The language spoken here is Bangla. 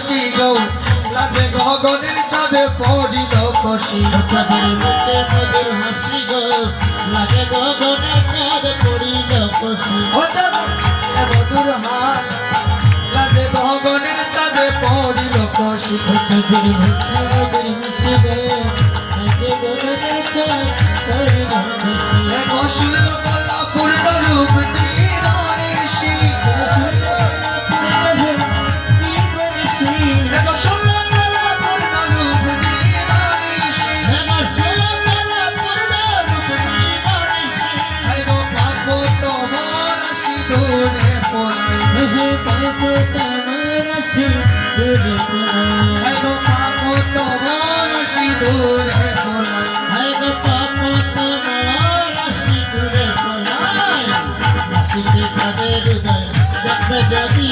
হাসি গো লাজে গগনের চাঁদে পড়িল কষি চাঁদের বুকে মধুর হাসি গো লাগে গগনের চাঁদে পড়িল কষি ও চাঁদ মধুর হাস লাজে গগনের চাঁদে পড়িল কষি চাঁদের বুকে মধুর হাসি গো লাগে গগনের চাঁদ পড়িল কষি কষিল কলা পূর্ণ রূপ দিবানিশি দেখবে যদি